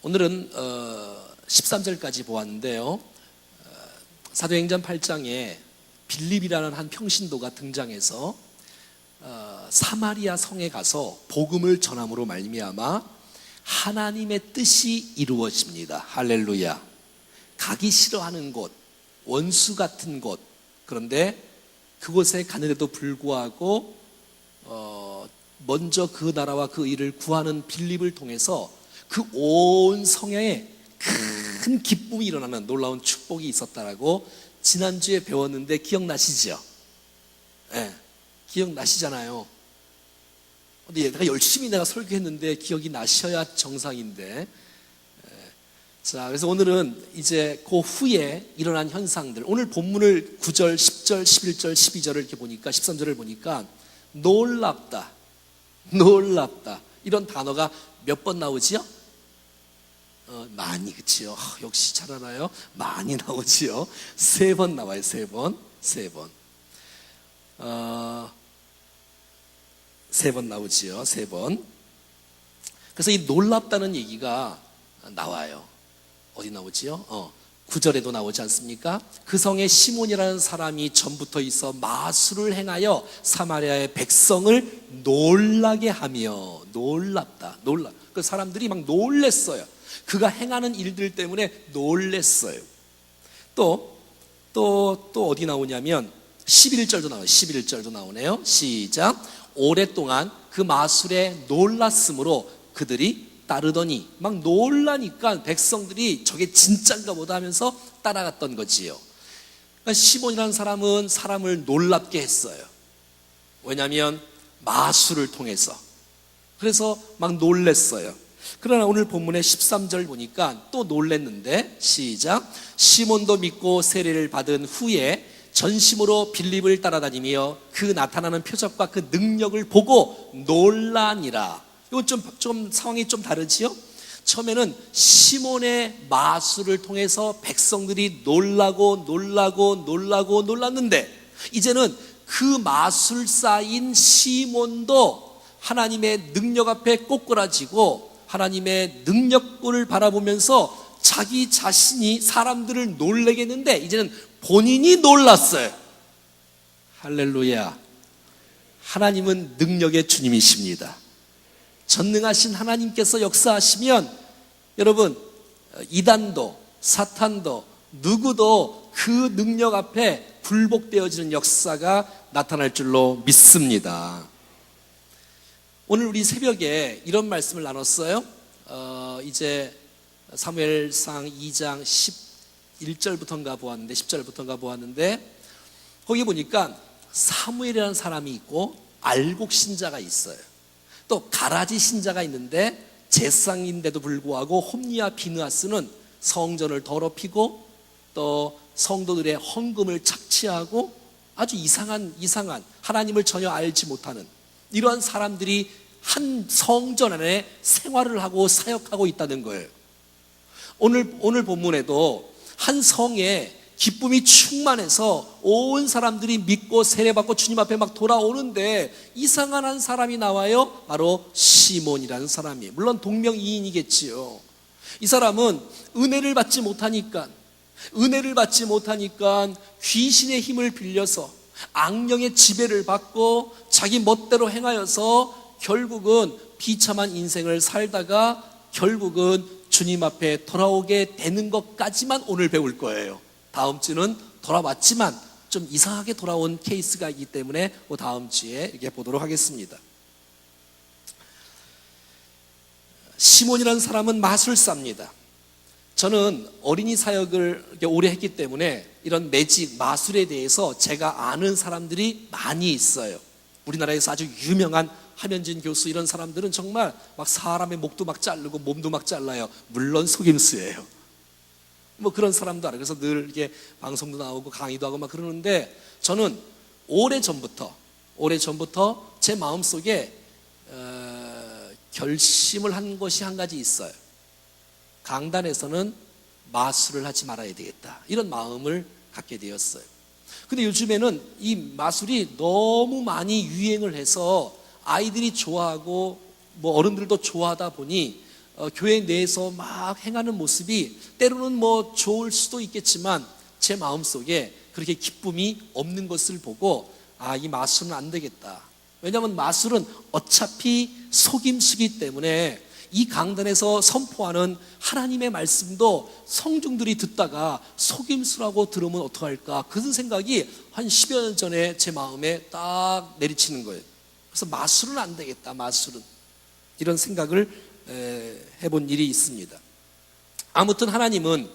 오늘은 13절까지 보았는데요. 사도행전 8장에 빌립이라는 한 평신도가 등장해서 사마리아 성에 가서 복음을 전함으로 말미암아 하나님의 뜻이 이루어집니다. 할렐루야. 가기 싫어하는 곳, 원수 같은 곳, 그런데 그곳에 가는데도 불구하고 먼저 그 나라와 그 일을 구하는 빌립을 통해서 그 온 성에 큰 기쁨이 일어나는 놀라운 축복이 있었다라고 지난주에 배웠는데 기억나시죠? 네, 기억나시잖아요. 근데 내가 열심히 설교했는데 기억이 나셔야 정상인데. 자, 그래서 오늘은 이제 그 후에 일어난 현상들, 오늘 본문을 9절, 10절, 11절, 12절을 이렇게 보니까 13절을 보니까 놀랍다, 놀랍다 이런 단어가 몇 번 나오지요? 많이, 그치요? 역시 잘 알아요. 많이 나오지요. 3번 나와요. 3번. 3번 나오지요. 3번. 그래서 이 놀랍다는 얘기가 나와요. 어디 나오지요? 9절에도 나오지 않습니까? 그 성에 시몬이라는 사람이 전부터 있어 마술을 행하여 사마리아의 백성을 놀라게 하며. 놀랍다, 그 사람들이 막 놀랬어요. 그가 행하는 일들 때문에 놀랬어요. 또 어디 나오냐면 11절도 나와요. 11절도 나오네요. 시작. 오랫동안 그 마술에 놀랐으므로 그들이 따르더니, 막 놀라니까 백성들이 저게 진짠가 보다 하면서 따라갔던 거지요. 그러니까 시몬이라는 사람은 사람을 놀랍게 했어요. 왜냐하면 마술을 통해서. 그래서 막 놀랬어요. 그러나 오늘 본문의 13절 보니까 또 놀랬는데, 시작. 시몬도 믿고 세례를 받은 후에 전심으로 빌립을 따라다니며 그 나타나는 표적과 그 능력을 보고 놀라니라. 이건 좀 상황이 좀 다르지요? 처음에는 시몬의 마술을 통해서 백성들이 놀랐는데, 이제는 그 마술사인 시몬도 하나님의 능력 앞에 꼬꾸라지고 하나님의 능력을 바라보면서 자기 자신이 사람들을 놀래게 했는데 이제는 본인이 놀랐어요. 할렐루야. 하나님은 능력의 주님이십니다. 전능하신 하나님께서 역사하시면 여러분, 이단도 사탄도 누구도 그 능력 앞에 굴복되어지는 역사가 나타날 줄로 믿습니다. 오늘 우리 새벽에 이런 말씀을 나눴어요. 이제 사무엘상 2장 11절부터인가 보았는데 10절부터인가 보았는데, 거기 보니까 사무엘이라는 사람이 있고 알곡 신자가 있어요. 또 가라지 신자가 있는데 제사장인데도 불구하고 홈리와 비느하스는 성전을 더럽히고 또 성도들의 헌금을 착취하고 아주 이상한 하나님을 전혀 알지 못하는 이러한 사람들이 한 성전 안에 생활을 하고 사역하고 있다는 거예요. 오늘 본문에도 한 성에 기쁨이 충만해서 온 사람들이 믿고 세례받고 주님 앞에 막 돌아오는데 이상한 한 사람이 나와요. 바로 시몬이라는 사람이에요. 물론 동명이인이겠지요. 이 사람은 은혜를 받지 못하니까 귀신의 힘을 빌려서 악령의 지배를 받고 자기 멋대로 행하여서 결국은 비참한 인생을 살다가 결국은 주님 앞에 돌아오게 되는 것까지만 오늘 배울 거예요. 다음 주는 돌아왔지만 좀 이상하게 돌아온 케이스가 있기 때문에 다음 주에 이렇게 보도록 하겠습니다. 시몬이라는 사람은 마술사입니다. 저는 어린이 사역을 오래 했기 때문에 이런 매직, 마술에 대해서 제가 아는 사람들이 많이 있어요. 우리나라에서 아주 유명한 함현진 교수, 이런 사람들은 정말 막 사람의 목도 막 자르고 몸도 막 잘라요. 물론 속임수예요. 뭐 그런 사람도 알아요. 그래서 늘 이렇게 방송도 나오고 강의도 하고 막 그러는데, 저는 오래 전부터 제 마음속에 결심을 한 것이 한 가지 있어요. 강단에서는 마술을 하지 말아야 되겠다, 이런 마음을 갖게 되었어요. 근데 요즘에는 이 마술이 너무 많이 유행을 해서 아이들이 좋아하고 뭐 어른들도 좋아하다 보니 교회 내에서 막 행하는 모습이 때로는 뭐 좋을 수도 있겠지만 제 마음속에 그렇게 기쁨이 없는 것을 보고 이 마술은 안 되겠다. 왜냐하면 마술은 어차피 속임수기 때문에 이 강단에서 선포하는 하나님의 말씀도 성중들이 듣다가 속임수라고 들으면 어떡할까, 그런 생각이 한 10여 년 전에 제 마음에 딱 내리치는 거예요. 그래서 마술은 안 되겠다, 마술은. 이런 생각을 해본 일이 있습니다. 아무튼 하나님은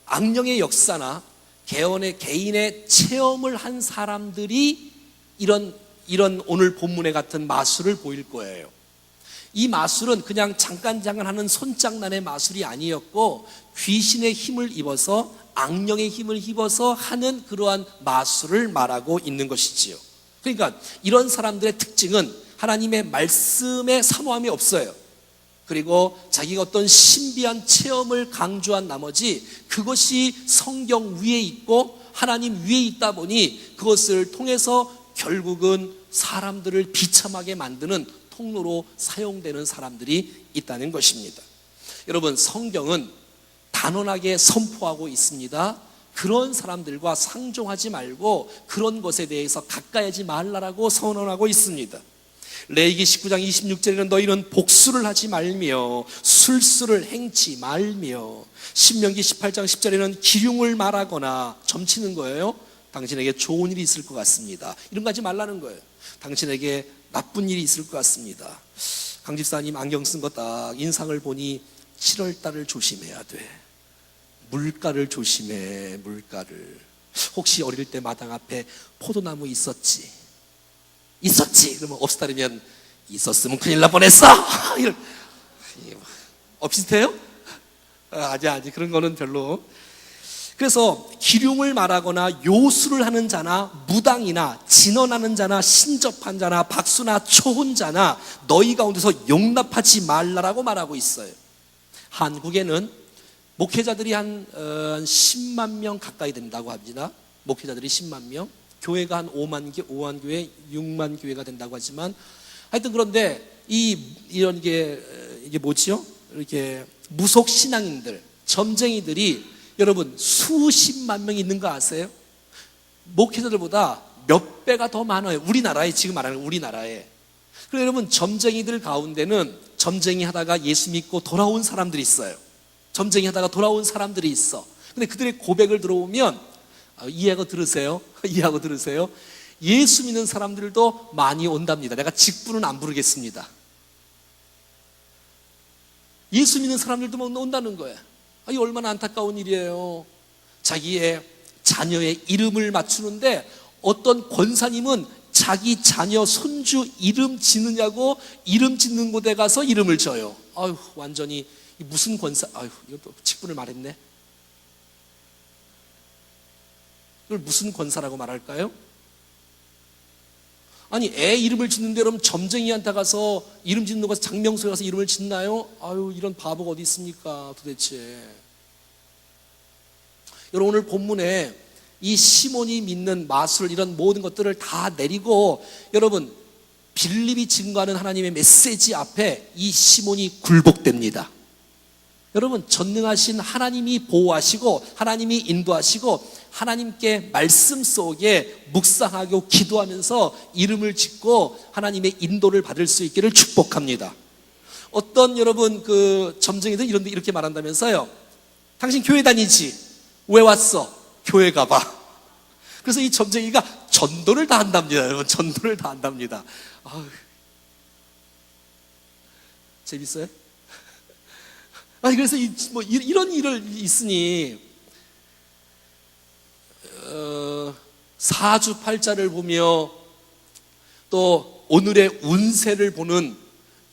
악령의 역사나 개인의 체험을 한 사람들이 이런 오늘 본문에 같은 마술을 보일 거예요. 이 마술은 그냥 잠깐 하는 손장난의 마술이 아니었고 귀신의 힘을 입어서, 악령의 힘을 입어서 하는 그러한 마술을 말하고 있는 것이지요. 그러니까 이런 사람들의 특징은 하나님의 말씀에 사모함이 없어요. 그리고 자기가 어떤 신비한 체험을 강조한 나머지 그것이 성경 위에 있고 하나님 위에 있다 보니 그것을 통해서 결국은 사람들을 비참하게 만드는 통로로 사용되는 사람들이 있다는 것입니다. 여러분, 성경은 단언하게 선포하고 있습니다. 그런 사람들과 상종하지 말고 그런 것에 대해서 가까이 하지 말라라고 선언하고 있습니다. 레위기 19장 26절에는 너희는 복수를 하지 말며 술수를 행치 말며, 신명기 18장 10절에는 기륭을 말하거나, 점치는 거예요. 당신에게 좋은 일이 있을 것 같습니다, 이런 거 하지 말라는 거예요. 당신에게 나쁜 일이 있을 것 같습니다. 강 집사님 안경 쓴 거 딱 인상을 보니 7월달을 조심해야 돼. 물가를 조심해, 물가를. 혹시 어릴 때 마당 앞에 포도나무 있었지? 그러면 없었다면 있었으면 큰일 날 뻔했어. 이런. 비슷해요? 아직 그런 거는 별로. 그래서 기륭을 말하거나 요술을 하는 자나 무당이나 진언하는 자나 신접한 자나 박수나 초혼자나 너희 가운데서 용납하지 말라라고 말하고 있어요. 한국에는 목회자들이 한 10만 명 가까이 된다고 합니다. 목회자들이 10만 명, 교회가 한 5만 교회, 6만 교회가 된다고 하지만, 하여튼 그런데 이런 게 이게 뭐지요? 이렇게 무속 신앙인들, 점쟁이들이 여러분 수십만 명 있는 거 아세요? 목회자들보다 몇 배가 더 많아요. 우리나라에, 지금 말하는 우리나라에. 그래서 여러분, 점쟁이들 가운데는 점쟁이 하다가 예수 믿고 돌아온 사람들이 있어요. 점쟁이 하다가 돌아온 사람들이 있어. 근데 그들의 고백을 들어보면, 이해하고 들으세요. 이해하고 들으세요. 예수 믿는 사람들도 많이 온답니다. 내가 직분은 안 부르겠습니다. 예수 믿는 사람들도 온다는 거예요. 이 얼마나 안타까운 일이에요. 자기의 자녀의 이름을 맞추는데 어떤 권사님은 자기 자녀 손주 이름 짓느냐고 이름 짓는 곳에 가서 이름을 져요. 완전히 무슨 권사, 이것도 직분을 말했네. 이걸 무슨 권사라고 말할까요? 아니, 애 이름을 짓는데 그럼 점쟁이한테 가서 이름 짓는 곳에 장명소에 가서 이름을 짓나요? 이런 바보가 어디 있습니까 도대체. 여러분, 오늘 본문에 이 시몬이 믿는 마술, 이런 모든 것들을 다 내리고 여러분 빌립이 증거하는 하나님의 메시지 앞에 이 시몬이 굴복됩니다. 여러분, 전능하신 하나님이 보호하시고 하나님이 인도하시고 하나님께 말씀 속에 묵상하고 기도하면서 이름을 짓고 하나님의 인도를 받을 수 있기를 축복합니다. 어떤 여러분 점쟁이들 이렇게 말한다면서요. 당신 교회 다니지? 왜 왔어? 교회 가봐. 그래서 이 점쟁이가 전도를 다 한답니다. 여러분, 전도를 다 한답니다. 재밌어요? 그래서 이런 일을 있으니 사주팔자를 보며 또 오늘의 운세를 보는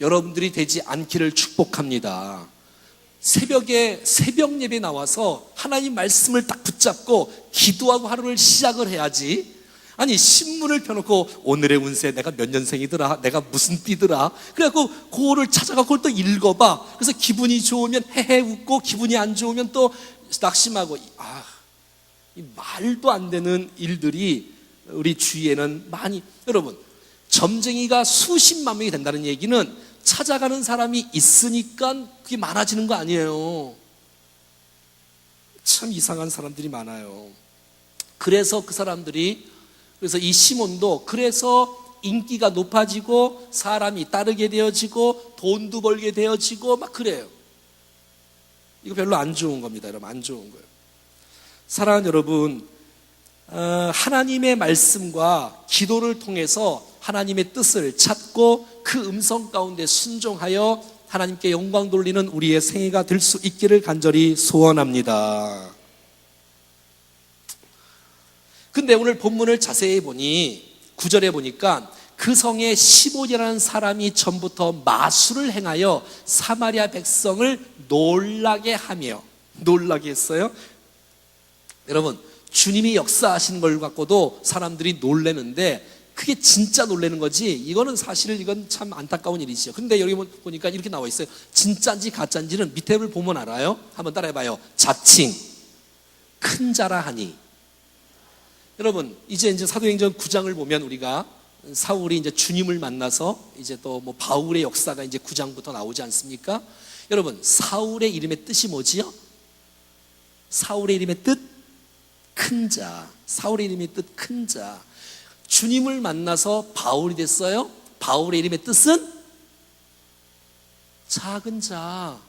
여러분들이 되지 않기를 축복합니다. 새벽에 새벽 예배 나와서 하나님 말씀을 딱 붙잡고 기도하고 하루를 시작을 해야지. 아니, 신문을 펴놓고 오늘의 운세, 내가 몇 년생이더라, 내가 무슨 띠더라, 그래갖고 그거를 찾아가고 그걸 또 읽어봐. 그래서 기분이 좋으면 헤헤 웃고 기분이 안 좋으면 또 낙심하고. 이 말도 안 되는 일들이 우리 주위에는 많이. 여러분, 점쟁이가 수십만 명이 된다는 얘기는 찾아가는 사람이 있으니까 그게 많아지는 거 아니에요. 참 이상한 사람들이 많아요. 그래서 그래서 이 시몬도 그래서 인기가 높아지고 사람이 따르게 되어지고 돈도 벌게 되어지고 막 그래요. 이거 별로 안 좋은 겁니다, 여러분. 안 좋은 거예요. 사랑하는 여러분, 하나님의 말씀과 기도를 통해서 하나님의 뜻을 찾고 그 음성 가운데 순종하여 하나님께 영광 돌리는 우리의 생애가 될 수 있기를 간절히 소원합니다. 근데 오늘 본문을 자세히 보니 9절에 보니까 그 성에 시몬이라는 사람이 전부터 마술을 행하여 사마리아 백성을 놀라게 했어요. 여러분, 주님이 역사하신 걸 갖고도 사람들이 놀래는데 그게 진짜 놀라는 거지, 이건 참 안타까운 일이죠. 근데 여기 보니까 이렇게 나와 있어요. 진짜인지 가짜인지는 밑에 보면 알아요. 한번 따라해봐요. 자칭 큰 자라 하니. 여러분, 이제 사도행전 9장을 보면 우리가 사울이 이제 주님을 만나서 이제 또 뭐 바울의 역사가 이제 9장부터 나오지 않습니까? 여러분, 사울의 이름의 뜻이 뭐지요? 사울의 이름의 뜻? 큰 자. 사울의 이름의 뜻 큰 자. 주님을 만나서 바울이 됐어요. 바울의 이름의 뜻은 작은 자.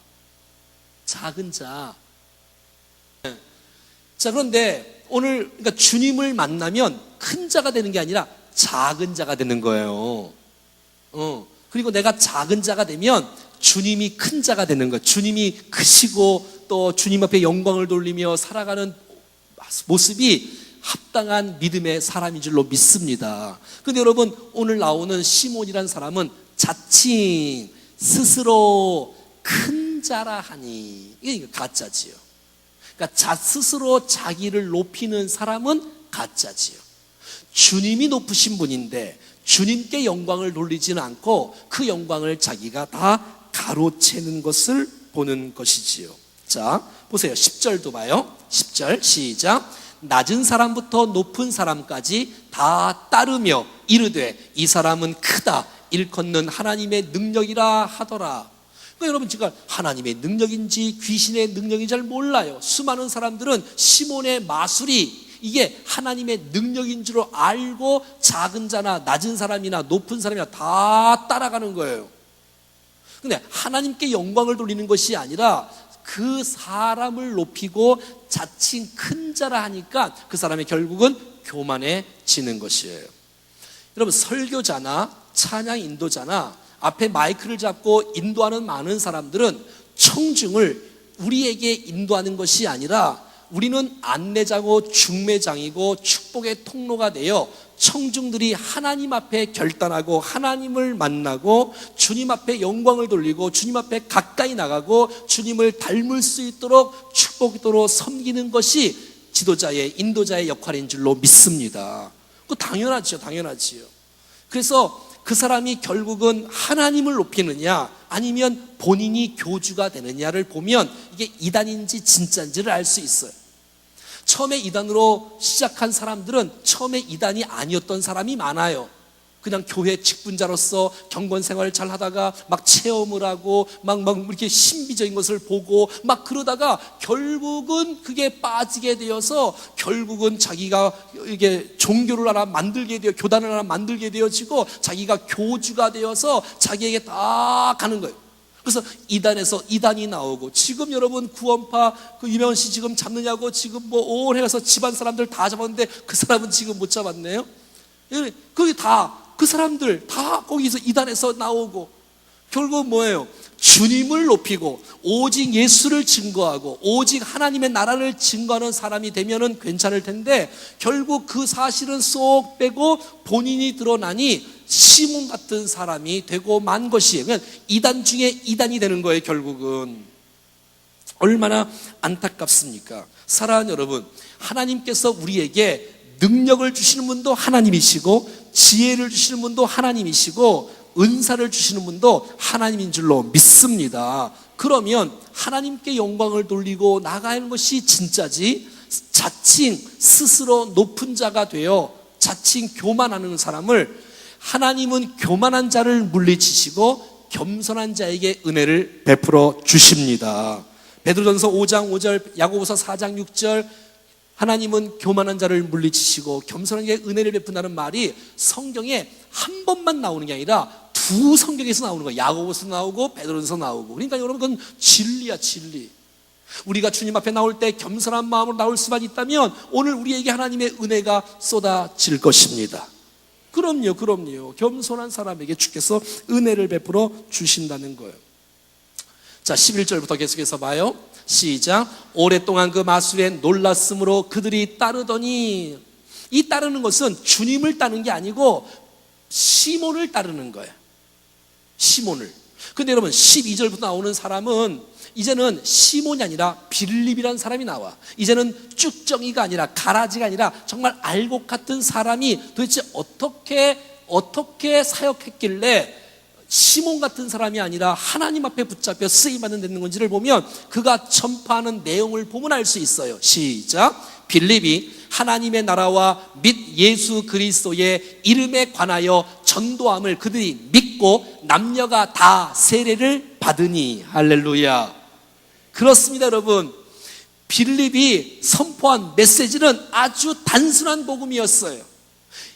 작은 자. 자, 그런데 오늘 그러니까 주님을 만나면 큰 자가 되는 게 아니라 작은 자가 되는 거예요. 그리고 내가 작은 자가 되면 주님이 큰 자가 되는 거예요. 주님이 크시고 또 주님 앞에 영광을 돌리며 살아가는 모습이 합당한 믿음의 사람인 줄로 믿습니다. 그런데 여러분, 오늘 나오는 시몬이라는 사람은 자칭 스스로 큰 자라 하니, 이게 가짜지요. 그러니까 스스로 자기를 높이는 사람은 가짜지요. 주님이 높으신 분인데 주님께 영광을 돌리지는 않고 그 영광을 자기가 다 가로채는 것을 보는 것이지요. 자, 보세요. 10절도 봐요. 10절 시작. 낮은 사람부터 높은 사람까지 다 따르며 이르되 이 사람은 크다 일컫는 하나님의 능력이라 하더라. 그러니까 여러분, 지금 하나님의 능력인지 귀신의 능력인지 잘 몰라요. 수많은 사람들은 시몬의 마술이 이게 하나님의 능력인 줄 알고 작은 자나 낮은 사람이나 높은 사람이나 다 따라가는 거예요. 근데 하나님께 영광을 돌리는 것이 아니라 그 사람을 높이고 자칭 큰 자라 하니까 그 사람이 결국은 교만해지는 것이에요. 여러분, 설교자나 찬양 인도자나 앞에 마이크를 잡고 인도하는 많은 사람들은 청중을 우리에게 인도하는 것이 아니라 우리는 안내자고 중매장이고 축복의 통로가 되어 청중들이 하나님 앞에 결단하고 하나님을 만나고 주님 앞에 영광을 돌리고 주님 앞에 가까이 나가고 주님을 닮을 수 있도록 축복도로 섬기는 것이 지도자의 인도자의 역할인 줄로 믿습니다. 그거 당연하지요. 그래서 그 사람이 결국은 하나님을 높이느냐 아니면 본인이 교주가 되느냐를 보면 이게 이단인지 진짜인지를 알 수 있어요. 처음에 이단으로 시작한 사람들은 처음에 이단이 아니었던 사람이 많아요. 그냥 교회 직분자로서 경건 생활을 잘 하다가 막 체험을 하고 막 이렇게 신비적인 것을 보고 막 그러다가 결국은 그게 빠지게 되어서 결국은 자기가 이게 종교를 하나 만들게 되어 교단을 하나 만들게 되어지고 자기가 교주가 되어서 자기에게 다 가는 거예요. 그래서 이단에서 이단이 나오고 지금 여러분 구원파 그 유명한 씨 지금 잡느냐고 지금 뭐 오래 가서 집안 사람들 다 잡았는데 그 사람은 지금 못 잡았네요. 거기 다 그 사람들 다 거기서 이단에서 나오고 결국 뭐예요? 주님을 높이고 오직 예수를 증거하고 오직 하나님의 나라를 증거하는 사람이 되면은 괜찮을 텐데 결국 그 사실은 쏙 빼고 본인이 드러나니 시몬 같은 사람이 되고 만 것이에요. 그냥 이단 중에 이단이 되는 거예요. 결국은 얼마나 안타깝습니까? 사랑하는 여러분, 하나님께서 우리에게 능력을 주시는 분도 하나님이시고 지혜를 주시는 분도 하나님이시고 은사를 주시는 분도 하나님인 줄로 믿습니다. 그러면 하나님께 영광을 돌리고 나가는 것이 진짜지 자칭 스스로 높은 자가 되어 자칭 교만하는 사람을 하나님은 교만한 자를 물리치시고 겸손한 자에게 은혜를 베풀어 주십니다. 베드로전서 5장 5절, 야고보서 4장 6절, 하나님은 교만한 자를 물리치시고 겸손한 자에게 은혜를 베푼다는 말이 성경에 한 번만 나오는 게 아니라 두 성경에서 나오는 거예요. 야고보서 나오고 베드로전서 나오고. 그러니까 여러분, 그건 진리야, 진리. 우리가 주님 앞에 나올 때 겸손한 마음으로 나올 수만 있다면 오늘 우리에게 하나님의 은혜가 쏟아질 것입니다. 그럼요. 겸손한 사람에게 주께서 은혜를 베풀어 주신다는 거예요. 자, 11절부터 계속해서 봐요. 시작. 오랫동안 그 마술에 놀랐으므로 그들이 따르더니, 이 따르는 것은 주님을 따르는 게 아니고 시몬을 따르는 거예요. 시몬을. 근데 여러분, 12절부터 나오는 사람은 이제는 시몬이 아니라 빌립이라는 사람이 나와. 이제는 쭉정이가 아니라 가라지가 아니라 정말 알곡 같은 사람이 도대체 어떻게 사역했길래 시몬 같은 사람이 아니라 하나님 앞에 붙잡혀 쓰임받는 되는 건지를 보면 그가 전파하는 내용을 보면 알 수 있어요. 시작. 빌립이 하나님의 나라와 및 예수 그리스도의 이름에 관하여 전도함을 그들이 믿고 남녀가 다 세례를 받으니. 할렐루야. 그렇습니다, 여러분. 빌립이 선포한 메시지는 아주 단순한 복음이었어요.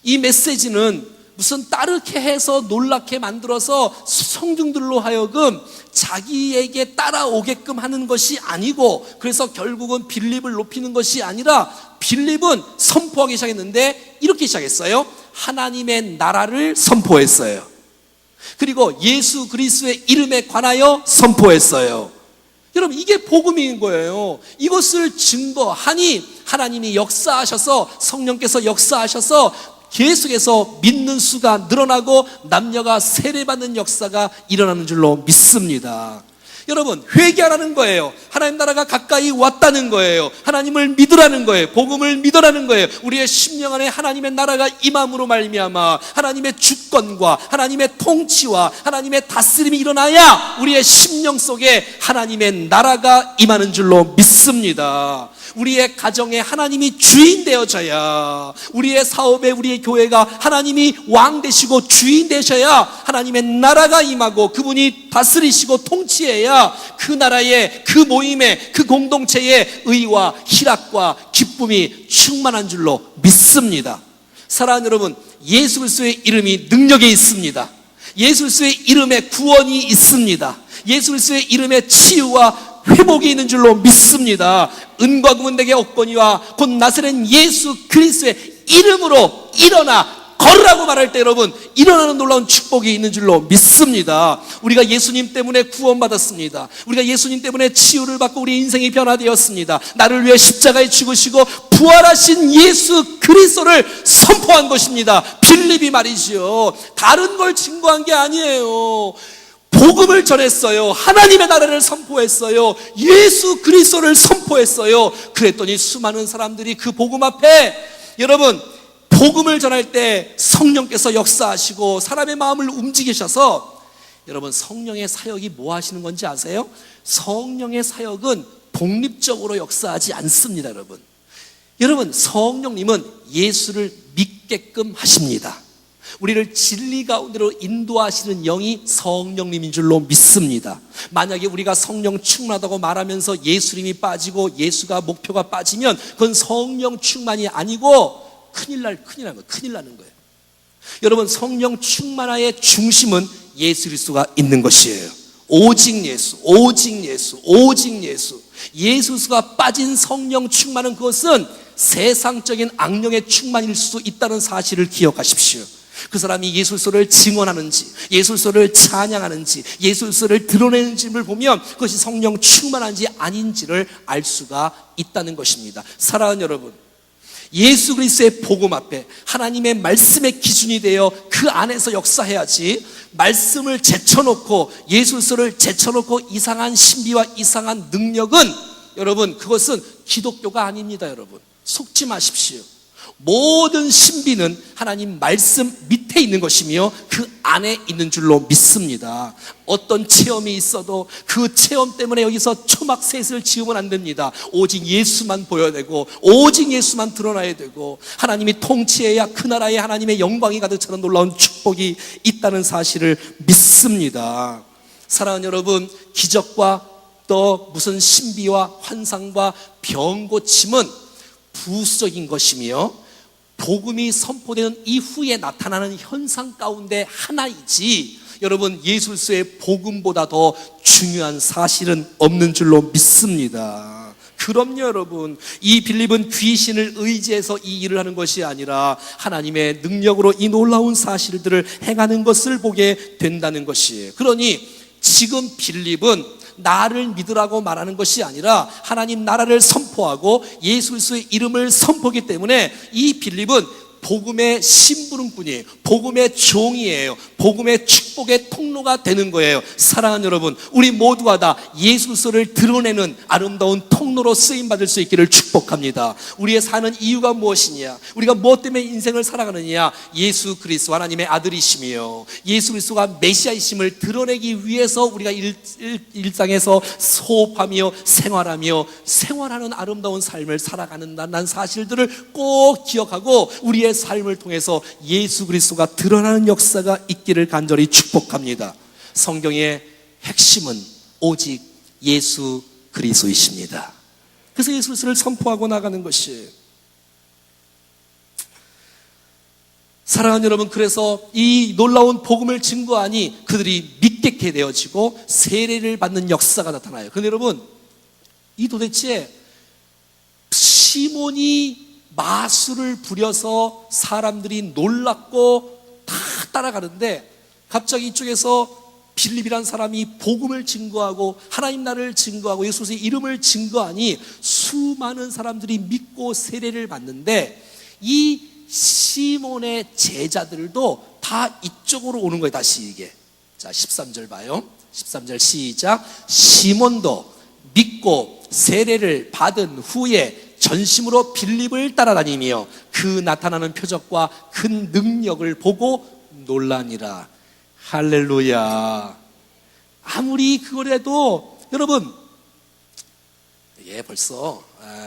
이 메시지는 무슨 따르게 해서 놀랍게 만들어서 성중들로 하여금 자기에게 따라오게끔 하는 것이 아니고, 그래서 결국은 빌립을 높이는 것이 아니라 빌립은 선포하기 시작했는데 이렇게 시작했어요. 하나님의 나라를 선포했어요. 그리고 예수 그리스도의 이름에 관하여 선포했어요. 여러분, 이게 복음인 거예요. 이것을 증거하니 하나님이 역사하셔서, 성령께서 역사하셔서 계속해서 믿는 수가 늘어나고 남녀가 세례받는 역사가 일어나는 줄로 믿습니다. 여러분, 회개하라는 거예요. 하나님 나라가 가까이 왔다는 거예요. 하나님을 믿으라는 거예요. 복음을 믿으라는 거예요. 우리의 심령 안에 하나님의 나라가 임함으로 말미암아 하나님의 주권과 하나님의 통치와 하나님의 다스림이 일어나야 우리의 심령 속에 하나님의 나라가 임하는 줄로 믿습니다. 우리의 가정에 하나님이 주인 되어져야, 우리의 사업에, 우리의 교회가 하나님이 왕 되시고 주인 되셔야 하나님의 나라가 임하고 그분이 다스리시고 통치해야 그 나라에, 그 모임에, 그 공동체에 의와 희락과 기쁨이 충만한 줄로 믿습니다. 사랑하는 여러분, 예수 그리스도의 이름이 능력이 있습니다. 예수 그리스도의 이름에 구원이 있습니다. 예수 그리스도의 이름에 치유와 회복이 있는 줄로 믿습니다. 은과 금은 내게 없거니와 곧 나사렛 예수 그리스도의 이름으로 일어나 걸으라고 말할 때 여러분, 일어나는 놀라운 축복이 있는 줄로 믿습니다. 우리가 예수님 때문에 구원받았습니다. 우리가 예수님 때문에 치유를 받고 우리 인생이 변화되었습니다. 나를 위해 십자가에 죽으시고 부활하신 예수 그리스도를 선포한 것입니다. 빌립이 말이죠. 다른 걸 증거한 게 아니에요. 복음을 전했어요. 하나님의 나라를 선포했어요. 예수 그리스도를 선포했어요. 그랬더니 수많은 사람들이 그 복음 앞에, 여러분, 복음을 전할 때 성령께서 역사하시고 사람의 마음을 움직이셔서, 여러분, 성령의 사역이 뭐 하시는 건지 아세요? 성령의 사역은 독립적으로 역사하지 않습니다. 여러분, 성령님은 예수를 믿게끔 하십니다. 우리를 진리 가운데로 인도하시는 영이 성령님인 줄로 믿습니다. 만약에 우리가 성령 충만하다고 말하면서 예수님이 빠지고 예수가 목표가 빠지면 그건 성령 충만이 아니고 큰일 나는 거예요. 여러분, 성령 충만화의 중심은 예수 그리스도가 있는 것이에요. 오직 예수. 예수 그리스도가 빠진 성령 충만은 그것은 세상적인 악령의 충만일 수도 있다는 사실을 기억하십시오. 그 사람이 예수 그리스도를 증언하는지, 예수 그리스도를 찬양하는지, 예수 그리스도를 드러내는지를 보면 그것이 성령 충만한지 아닌지를 알 수가 있다는 것입니다. 사랑하는 여러분, 예수 그리스도의 복음 앞에 하나님의 말씀의 기준이 되어 그 안에서 역사해야지, 말씀을 제쳐놓고 예수 그리스도를 제쳐놓고 이상한 신비와 이상한 능력은, 여러분, 그것은 기독교가 아닙니다. 여러분, 속지 마십시오. 모든 신비는 하나님 말씀 밑에 있는 것이며 그 안에 있는 줄로 믿습니다. 어떤 체험이 있어도 그 체험 때문에 여기서 초막셋을 지으면 안 됩니다. 오직 예수만 보여내고 오직 예수만 드러나야 되고, 하나님이 통치해야 그 나라에 하나님의 영광이 가득 차는 놀라운 축복이 있다는 사실을 믿습니다. 사랑하는 여러분, 기적과 또 무슨 신비와 환상과 병 고침은 부수적인 것이며 복음이 선포되는 이후에 나타나는 현상 가운데 하나이지, 여러분, 예수 그리스도의 복음보다 더 중요한 사실은 없는 줄로 믿습니다. 그럼요, 여러분. 이 빌립은 귀신을 의지해서 이 일을 하는 것이 아니라 하나님의 능력으로 이 놀라운 사실들을 행하는 것을 보게 된다는 것이에요. 그러니 지금 빌립은 나를 믿으라고 말하는 것이 아니라 하나님 나라를 선포하고 예수 그리스도의 이름을 선포하기 때문에 이 빌립은 복음의 심부름꾼이에요. 복음의 종이에요. 복음의 축복의 통로가 되는 거예요. 사랑하는 여러분, 우리 모두가 다 예수 그리스도를 드러내는 아름다운 통로로 쓰임받을 수 있기를 축복합니다. 우리의 사는 이유가 무엇이냐, 우리가 무엇 때문에 인생을 살아가느냐, 예수 그리스도 하나님의 아들이시며 예수 그리스도가 메시아이심을 드러내기 위해서 우리가 일상에서 소업하며 생활하는 아름다운 삶을 살아가는다는 사실들을 꼭 기억하고 우리의 삶을 통해서 예수 그리스도가 드러나는 역사가 있기를 간절히 축복합니다. 성경의 핵심은 오직 예수 그리스도이십니다. 그래서 예수 그리스도를 선포하고 나가는 것이에요. 사랑하는 여러분, 그래서 이 놀라운 복음을 증거하니 그들이 믿게 되어지고 세례를 받는 역사가 나타나요. 그런데 여러분, 이 도대체 시몬이 마술을 부려서 사람들이 놀랐고 다 따라가는데 갑자기 이쪽에서 빌립이란 사람이 복음을 증거하고 하나님 나라를 증거하고 예수의 이름을 증거하니 수많은 사람들이 믿고 세례를 받는데 이 시몬의 제자들도 다 이쪽으로 오는 거예요. 다시 이게, 자 13절 봐요. 13절 시작. 시몬도 믿고 세례를 받은 후에 전심으로 빌립을 따라다니며 그 나타나는 표적과 큰 능력을 보고 놀라니라. 할렐루야. 아무리 그걸 해도 여러분, 벌써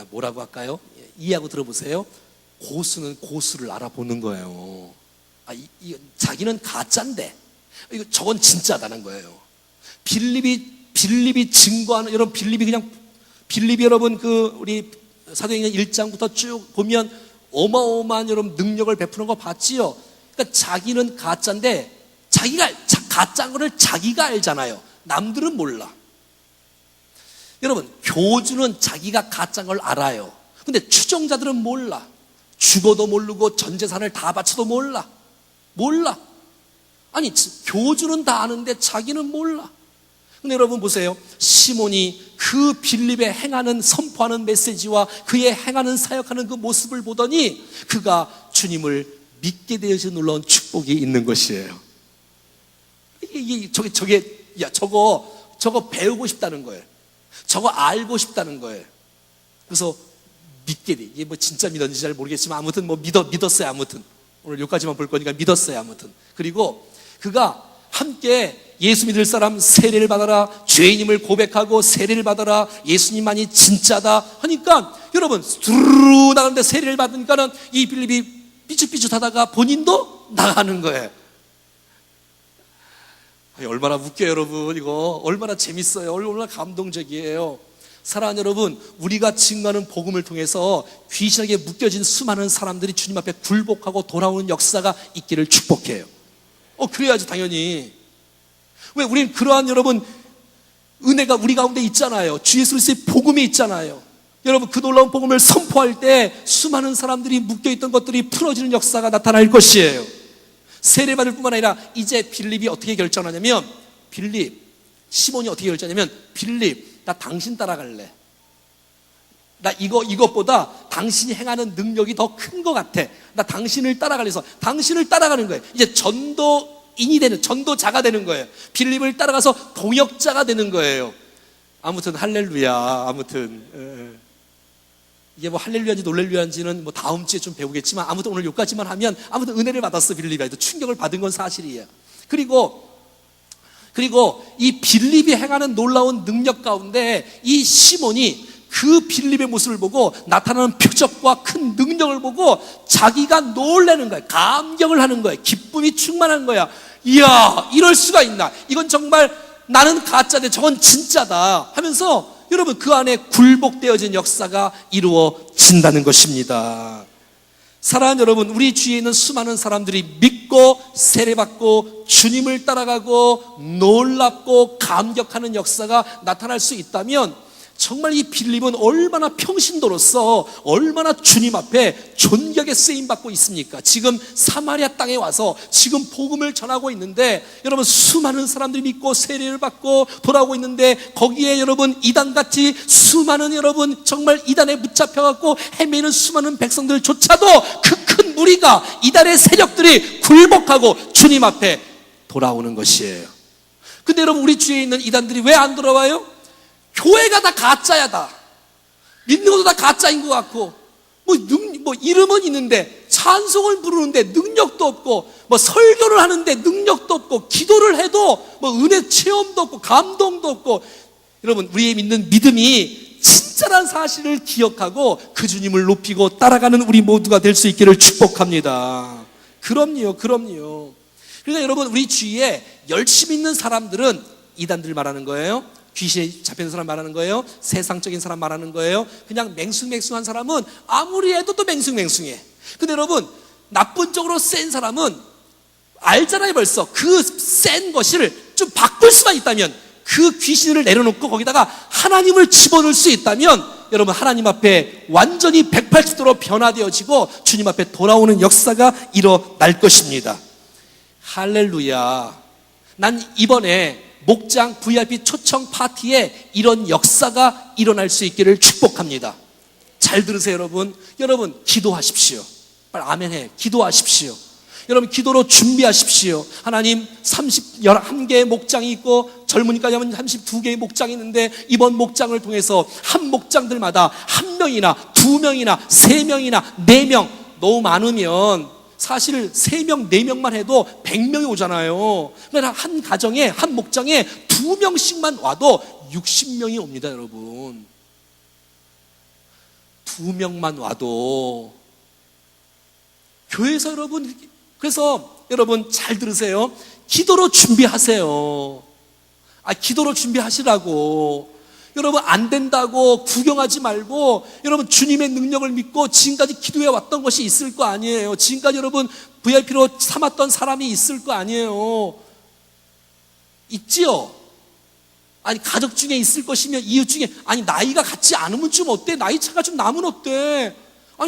뭐라고 할까요? 이해하고 들어보세요. 고수는 고수를 알아보는 거예요. 자기는 가짜인데 저건 진짜다는 거예요. 빌립이 증거하는, 여러분, 빌립이 여러분 우리 사도행전 1장부터 쭉 보면 어마어마한 여러분 능력을 베푸는 거 봤지요. 그러니까 자기는 가짜인데 가짜인 거를 자기가 알잖아요. 남들은 몰라. 여러분, 교주는 자기가 가짜인 걸 알아요. 근데 추종자들은 몰라. 죽어도 모르고 전 재산을 다 바쳐도 몰라. 아니, 교주는 다 아는데 자기는 몰라. 근데 여러분 보세요. 시몬이 그 빌립의 행하는, 선포하는 메시지와 그의 행하는, 사역하는 그 모습을 보더니 그가 주님을 믿게 되어서 놀라운 축복이 있는 것이에요. 저거 배우고 싶다는 거예요. 저거 알고 싶다는 거예요. 그래서 믿게 돼. 이게 뭐 진짜 믿었는지 잘 모르겠지만 아무튼 믿었어요. 아무튼 오늘 여기까지만 볼 거니까 믿었어요. 아무튼. 그리고 그가 함께 예수 믿을 사람 세례를 받아라, 죄인임을 고백하고 세례를 받아라, 예수님만이 진짜다 하니까 여러분 두루루 나가는데 세례를 받으니까는 이 빌립이 삐죽삐죽하다가 본인도 나가는 거예요. 얼마나 웃겨요, 여러분. 이거 얼마나 재밌어요. 얼마나 감동적이에요. 사랑하는 여러분, 우리가 증거하는 복음을 통해서 귀신에게 묶여진 수많은 사람들이 주님 앞에 굴복하고 돌아오는 역사가 있기를 축복해요. 그래야지 당연히. 왜? 우리는 그러한 여러분 은혜가 우리 가운데 있잖아요. 주 예수 그리스도의 복음이 있잖아요. 여러분, 그 놀라운 복음을 선포할 때 수많은 사람들이 묶여있던 것들이 풀어지는 역사가 나타날 것이에요. 세례받을 뿐만 아니라 이제 빌립이 어떻게 결정하냐면, 시몬이 어떻게 결정하냐면, 빌립, 나 당신 따라갈래. 나 이것보다 당신이 행하는 능력이 더 큰 것 같아. 나 당신을 따라갈래 해서 당신을 따라가는 거예요. 이제 전도자가 되는 거예요. 빌립을 따라가서 동역자가 되는 거예요. 아무튼 할렐루야. 아무튼 이게 뭐 할렐루야인지 놀렐루야인지는 뭐 다음 주에 좀 배우겠지만 아무튼 오늘 여기까지만 하면 아무튼 은혜를 받았어. 빌립이 충격을 받은 건 사실이에요. 그리고 이 빌립이 행하는 놀라운 능력 가운데 이 시몬이 그 빌립의 모습을 보고 나타나는 표적과 큰 능력을 보고 자기가 놀라는 거예요. 감격을 하는 거예요. 기쁨이 충만한 거야. 이야, 이럴 수가 있나? 이건 정말 나는 가짜인데 저건 진짜다 하면서 여러분 그 안에 굴복되어진 역사가 이루어진다는 것입니다. 사랑하는 여러분, 우리 주위에 있는 수많은 사람들이 믿고 세례받고 주님을 따라가고 놀랍고 감격하는 역사가 나타날 수 있다면 정말 이 빌립은 얼마나 평신도로서 얼마나 주님 앞에 존경에 쓰임받고 있습니까? 지금 사마리아 땅에 와서 지금 복음을 전하고 있는데 여러분 수많은 사람들이 믿고 세례를 받고 돌아오고 있는데 거기에 여러분 이단같이 수많은 여러분 정말 이단에 붙잡혀갖고 헤매는 수많은 백성들조차도 그 큰 무리가 이단의 세력들이 굴복하고 주님 앞에 돌아오는 것이에요. 근데 여러분 우리 주위에 있는 이단들이 왜 안 돌아와요? 교회가 다 가짜야 다. 믿는 것도 다 가짜인 것 같고 뭐 이름은 있는데 찬송을 부르는데 능력도 없고 뭐 설교를 하는데 능력도 없고 기도를 해도 뭐 은혜 체험도 없고 감동도 없고 여러분 우리의 믿는 믿음이 진짜란 사실을 기억하고 그 주님을 높이고 따라가는 우리 모두가 될 수 있기를 축복합니다. 그럼요. 그러니까 여러분 우리 주위에 열심히 있는 사람들은 이단들 말하는 거예요. 귀신에 잡히는 사람 말하는 거예요. 세상적인 사람 말하는 거예요. 그냥 맹숭맹숭한 사람은 아무리 해도 또 맹숭맹숭해. 근데 여러분 나쁜 쪽으로 센 사람은 알잖아요. 벌써 그 센 것을 좀 바꿀 수만 있다면 그 귀신을 내려놓고 거기다가 하나님을 집어넣을 수 있다면 여러분 하나님 앞에 완전히 180도로 변화되어지고 주님 앞에 돌아오는 역사가 일어날 것입니다. 할렐루야. 난 이번에 목장 VIP 초청 파티에 이런 역사가 일어날 수 있기를 축복합니다. 잘 들으세요 여러분. 여러분 기도하십시오. 빨리 아멘해. 기도하십시오. 여러분 기도로 준비하십시오. 하나님 11개의 목장이 있고 젊으니까 하면 32개의 목장이 있는데 이번 목장을 통해서 한 목장들마다 한 명이나 두 명이나 세 명이나 네 명 너무 많으면 사실 3명, 4명만 해도 100명이 오잖아요. 그러니까 한 가정에, 한 목장에 2명씩만 와도 60명이 옵니다, 여러분. 2명만 와도. 교회에서 여러분, 그래서 여러분 잘 들으세요. 기도로 준비하세요. 기도로 준비하시라고. 여러분 안 된다고 구경하지 말고 여러분 주님의 능력을 믿고 지금까지 기도해 왔던 것이 있을 거 아니에요. 지금까지 여러분 VIP로 삼았던 사람이 있을 거 아니에요. 있지요? 가족 중에 있을 것이면 이웃 중에 나이가 같지 않으면 좀 어때? 나이 차가 좀 나면 어때?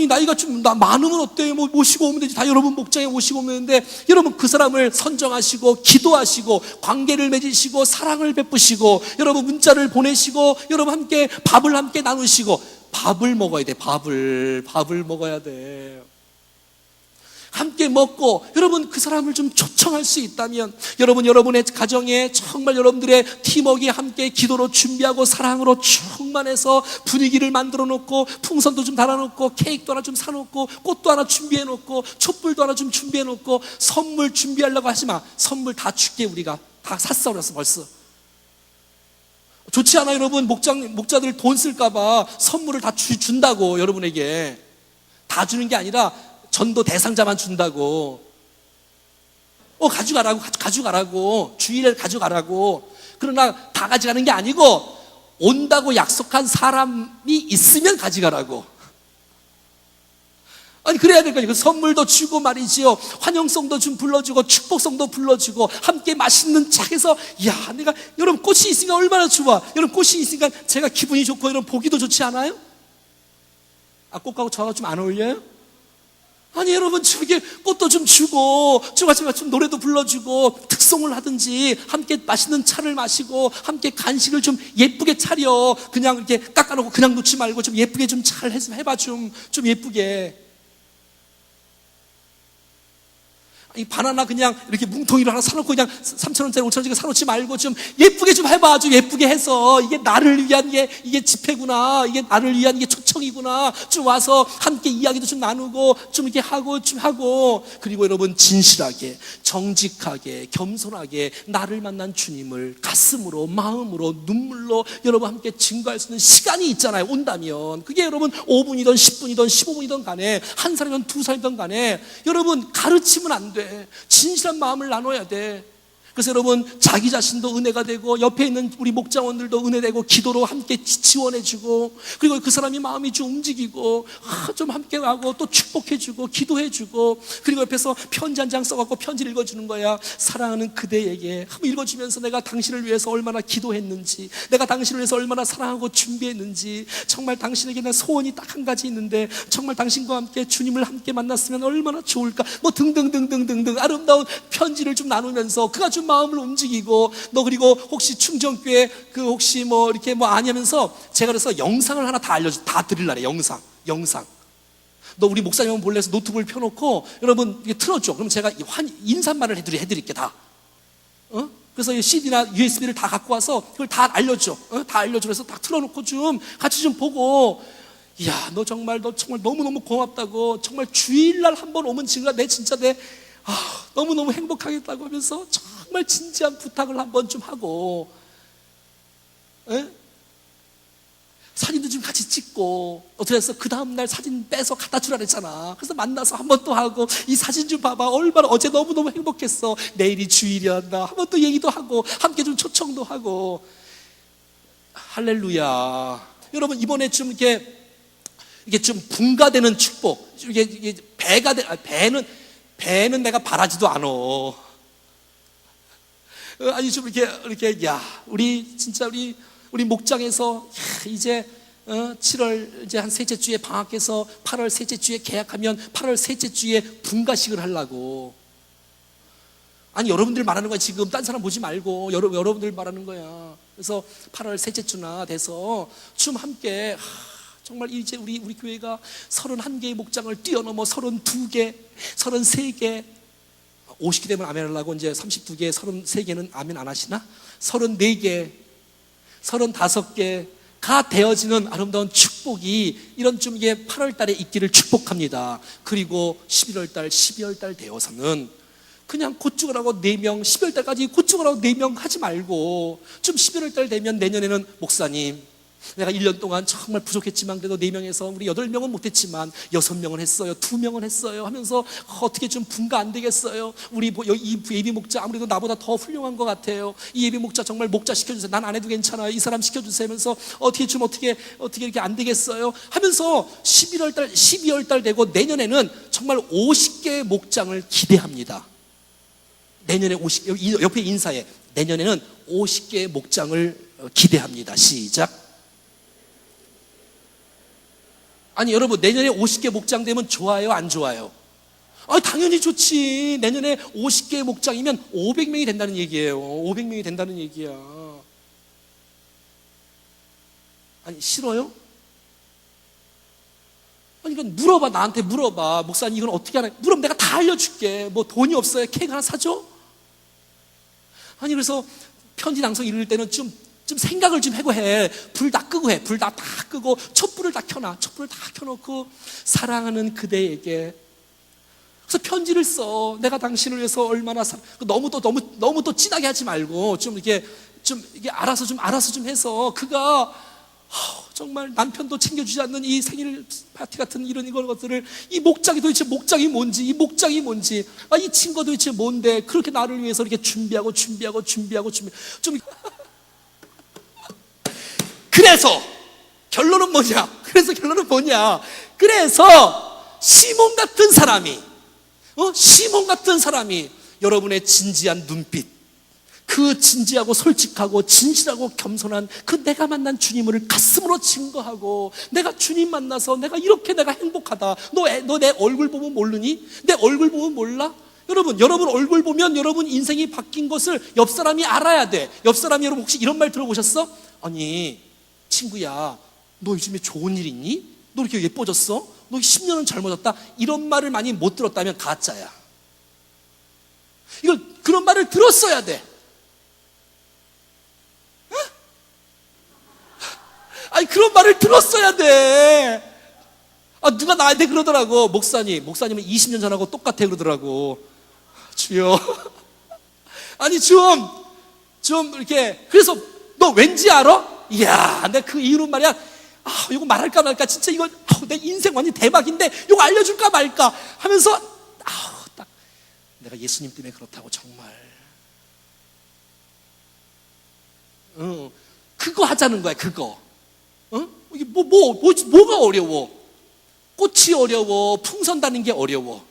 나이가 좀 많으면 어때요? 뭐 모시고 오면 되지. 다 여러분 목장에 모시고 오면 되는데 여러분 그 사람을 선정하시고 기도하시고 관계를 맺으시고 사랑을 베푸시고 여러분 문자를 보내시고 여러분 함께 밥을 함께 나누시고 밥을 먹어야 돼. 밥을 먹어야 돼. 함께 먹고 여러분 그 사람을 좀 초청할 수 있다면 여러분 여러분의 가정에 정말 여러분들의 팀워크에 함께 기도로 준비하고 사랑으로 충만해서 분위기를 만들어 놓고 풍선도 좀 달아놓고 케이크도 하나 좀 사놓고 꽃도 하나 준비해 놓고 촛불도 하나 좀 준비해 놓고 선물 준비하려고 하지 마. 선물 다 줄게. 우리가 다 샀어 그랬어 벌써. 좋지 않아요 여러분? 목자들 돈 쓸까봐 선물을 다 준다고. 여러분에게 다 주는 게 아니라 전도 대상자만 준다고. 가져가라고. 주일에 가져가라고. 그러나 다 가져가는 게 아니고 온다고 약속한 사람이 있으면 가져가라고. 그래야 될 거니까 선물도 주고 말이지요. 환영성도 좀 불러주고 축복성도 불러주고 함께 맛있는 차에서 내가 여러분 꽃이 있으니까 얼마나 좋아. 여러분 꽃이 있으니까 제가 기분이 좋고 여러분 보기도 좋지 않아요? 꽃하고 저하고 좀 안 어울려요? 여러분 저기 꽃도 좀 주고 좀 노래도 불러주고 특송을 하든지 함께 맛있는 차를 마시고 함께 간식을 좀 예쁘게 차려. 그냥 이렇게 깎아놓고 그냥 놓지 말고 좀 예쁘게 좀 잘 해봐. 좀 예쁘게. 이 바나나 그냥 이렇게 뭉텅이로 하나 사놓고 그냥 3,000원짜리 5,000원짜리 사놓지 말고 좀 예쁘게 좀 해봐. 좀 예쁘게 해서 이게 나를 위한 이게 집회구나. 이게 나를 위한 이게 초청이구나. 좀 와서 함께 이야기도 좀 나누고 좀 이렇게 하고 그리고 여러분 진실하게 정직하게 겸손하게 나를 만난 주님을 가슴으로 마음으로 눈물로 여러분 함께 증거할 수 있는 시간이 있잖아요. 온다면 그게 여러분 5분이든 10분이든 15분이든 간에 한 살이든 두 살이든 간에 여러분 가르치면 안 돼. 진실한 마음을 나눠야 돼. 그래서 여러분, 자기 자신도 은혜가 되고 옆에 있는 우리 목자원들도 은혜되고 기도로 함께 지원해주고, 그리고 그 사람이 마음이 좀 움직이고 좀 함께 하고 또 축복해주고 기도해주고, 그리고 옆에서 편지 한 장 써갖고 편지를 읽어주는 거야. 사랑하는 그대에게 한번 읽어주면서 내가 당신을 위해서 얼마나 기도했는지, 내가 당신을 위해서 얼마나 사랑하고 준비했는지, 정말 당신에게 내 소원이 딱 한 가지 있는데 정말 당신과 함께 주님을 함께 만났으면 얼마나 좋을까, 뭐 등등등등등등 아름다운 편지를 좀 나누면서 그가 좀 마음을 움직이고, 너 그리고 혹시 충정교회 그 혹시 뭐 이렇게 뭐 아냐면서 제가 그래서 영상을 하나 다 드릴라래. 영상 너 우리 목사님 한번 볼래 해서 노트북을 펴놓고 여러분 이게 틀어줘. 그럼 제가 인사말을 해드릴게 다. 그래서 이 CD나 USB를 다 갖고 와서 그걸 다 알려줘. 다 알려줘. 그래서 딱 틀어놓고 좀 같이 좀 보고, 이야, 너 정말 너무너무 고맙다고, 정말 주일날 한번 오면 진짜 너무너무 행복하겠다고 하면서 정말 진지한 부탁을 한번 좀 하고, 사진도 좀 같이 찍고, 어떻게 해서 그 다음날 사진 빼서 갖다 주라 그랬잖아. 그래서 만나서 한번 또 하고, 이 사진 좀 봐봐, 얼마나 어제 너무너무 행복했어, 내일이 주일이었나 한번 또 얘기도 하고 함께 좀 초청도 하고. 할렐루야. 여러분, 이번에 좀 이게 좀 분가되는 축복, 이게 배는 내가 바라지도 않아. 아니 좀 이렇게 우리 진짜 우리 목장에서 이제 7월 이제 한 셋째 주에 방학해서 8월 셋째 주에 계약하면 8월 셋째 주에 분가식을 하려고. 아니 여러분들 말하는 거야. 지금 딴 사람 보지 말고 여러분들 말하는 거야. 그래서 8월 셋째 주나 돼서 좀 함께 정말 이제 우리 교회가 31개의 목장을 뛰어넘어 32개, 33개, 50개 되면 아멘 하려고 이제 32개, 33개는 아멘 안 하시나? 34개, 35개가 되어지는 아름다운 축복이 이런 좀 이게 8월 달에 있기를 축복합니다. 그리고 11월 달, 12월 달 되어서는 그냥 곧죽을 하고 4명, 12월 달까지 곧죽을 하고 4명 하지 말고 좀 11월 달 되면 내년에는 목사님, 내가 1년 동안 정말 부족했지만 그래도 4명에서 우리 8명은 못했지만 6명은 했어요, 2명은 했어요 하면서 어떻게 좀 분가 안 되겠어요? 우리 이 예비 목자 아무래도 나보다 더 훌륭한 것 같아요. 이 예비 목자 정말 목자 시켜주세요. 난 안 해도 괜찮아요. 이 사람 시켜주세요 하면서 어떻게 이렇게 안 되겠어요? 하면서 11월 달, 12월 달 되고 내년에는 정말 50개의 목장을 기대합니다. 내년에 옆에 인사해. 내년에는 50개의 목장을 기대합니다. 시작. 아니 여러분, 내년에 50개 목장 되면 좋아요, 안 좋아요? 당연히 좋지. 내년에 50개 목장이면 500명이 된다는 얘기예요. 500명이 된다는 얘기야. 아니 싫어요? 아니 이건 물어봐, 나한테 물어봐. 목사님 이건 어떻게 하나? 물으면 내가 다 알려줄게. 뭐 돈이 없어요? 케이크 하나 사줘? 아니 그래서 편지 낭송 읽을 때는 좀 생각을 좀 하고 해. 불 다 끄고 해. 불 다 끄고 촛불을 다 켜놔. 촛불을 다 켜놓고 사랑하는 그대에게. 그래서 편지를 써. 내가 당신을 위해서 얼마나 너무 또 진하게 하지 말고 좀 이게 알아서 좀 해서 그가 정말 남편도 챙겨주지 않는 이 생일 파티 같은 이런 것들을, 이 목장이 도대체 목장이 뭔지, 이 친구가 도대체 뭔데 그렇게 나를 위해서 이렇게 준비하고 좀 그래서 결론은 뭐냐? 그래서 시몬 같은 사람이 여러분의 진지한 눈빛, 그 진지하고 솔직하고 진실하고 겸손한 그 내가 만난 주님을 가슴으로 증거하고, 내가 주님 만나서 내가 행복하다. 너 내 얼굴 보면 모르니? 내 얼굴 보면 몰라? 여러분 얼굴 보면 여러분 인생이 바뀐 것을 옆 사람이 알아야 돼. 옆 사람이 여러분 혹시 이런 말 들어보셨어? 아니 친구야, 너 요즘에 좋은 일 있니? 너 이렇게 예뻐졌어? 너 10년은 젊어졌다? 이런 말을 많이 못 들었다면 가짜야. 그런 말을 들었어야 돼. 아니 그런 말을 들었어야 돼. 누가 나한테 그러더라고. 목사님은 20년 전하고 똑같아 그러더라고. 주여. 아니 좀 이렇게. 그래서 너 왠지 알아? 이야, 내가 그 이유는 말이야. 이거 말할까 말까. 진짜 이거 내 인생 완전 대박인데 이거 알려줄까 말까 하면서 딱 내가 예수님 때문에 그렇다고 정말 그거 하자는 거야, 그거. 이게 뭐가 어려워? 꽃이 어려워? 풍선 다는 게 어려워?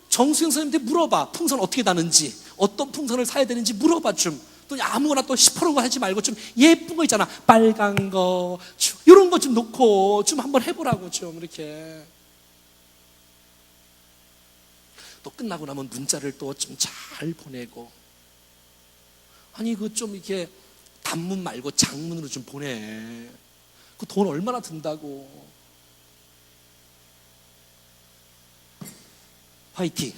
정수영 선생님한테 물어봐. 풍선 어떻게 다는지, 어떤 풍선을 사야 되는지 물어봐 좀. 또 아무거나 또 시퍼런 거 하지 말고 좀 예쁜 거 있잖아. 빨간 거, 이런 거 좀 놓고 좀 한번 해보라고 좀 이렇게. 또 끝나고 나면 문자를 또 좀 잘 보내고. 아니 그 좀 이렇게 단문 말고 장문으로 좀 보내. 그 돈 얼마나 든다고. 화이팅.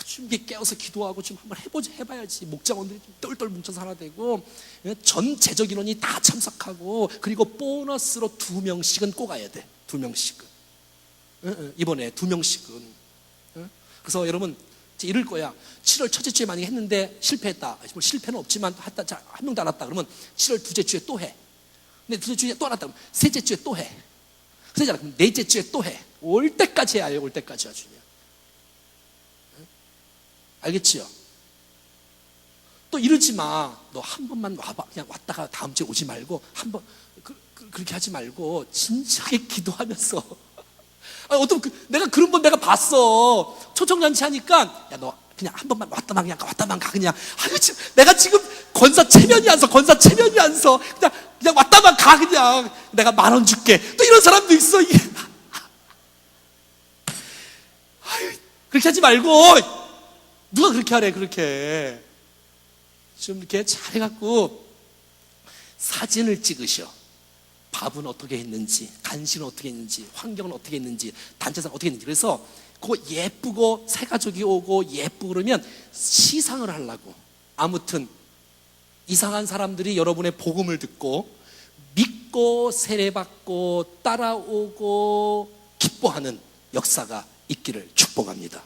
좀 이렇게 깨어서 기도하고 좀 한번 해봐야지. 목장원들이 좀 똘똘 뭉쳐서 하나 되고, 전 재적 인원이 다 참석하고, 그리고 보너스로 2명씩은 꼭 와야 돼. 2명씩은. 이번에 2명씩은. 그래서 여러분 이럴 거야. 7월 첫째 주에 만약에 했는데 실패했다. 뭐 실패는 없지만 한 명도 안 왔다. 그러면 7월 둘째 주에 또 해. 근데 둘째 주에 또 안 왔다. 그러면 셋째 주에 또 해. 그러잖아. 그럼 넷째 주에 또 해. 올 때까지 해야 해. 올 때까지 아주 그냥. 알겠지요? 또 이러지 마. 너 한 번만 와봐. 그냥 왔다가 다음 주에 오지 말고 한번 그렇게 하지 말고 진지하게 기도하면서. 내가 그런 건 내가 봤어. 초청잔치 하니까 야 너 그냥 한 번만 왔다만 가 그냥. 내가 지금 권사 체면이 안 서. 그냥 왔다만 가 그냥. 내가 10,000원 줄게. 또 이런 사람도 있어. 이게. 그렇게 하지 말고. 누가 그렇게 하래, 그렇게. 좀 이렇게 잘해갖고 사진을 찍으셔. 밥은 어떻게 했는지, 간식은 어떻게 했는지, 환경은 어떻게 했는지, 단체상 어떻게 했는지. 그래서 그거 예쁘고 새 가족이 오고 예쁘고 그러면 시상을 하려고. 아무튼 이상한 사람들이 여러분의 복음을 듣고 믿고 세례받고 따라오고 기뻐하는 역사가 있기를 축복합니다.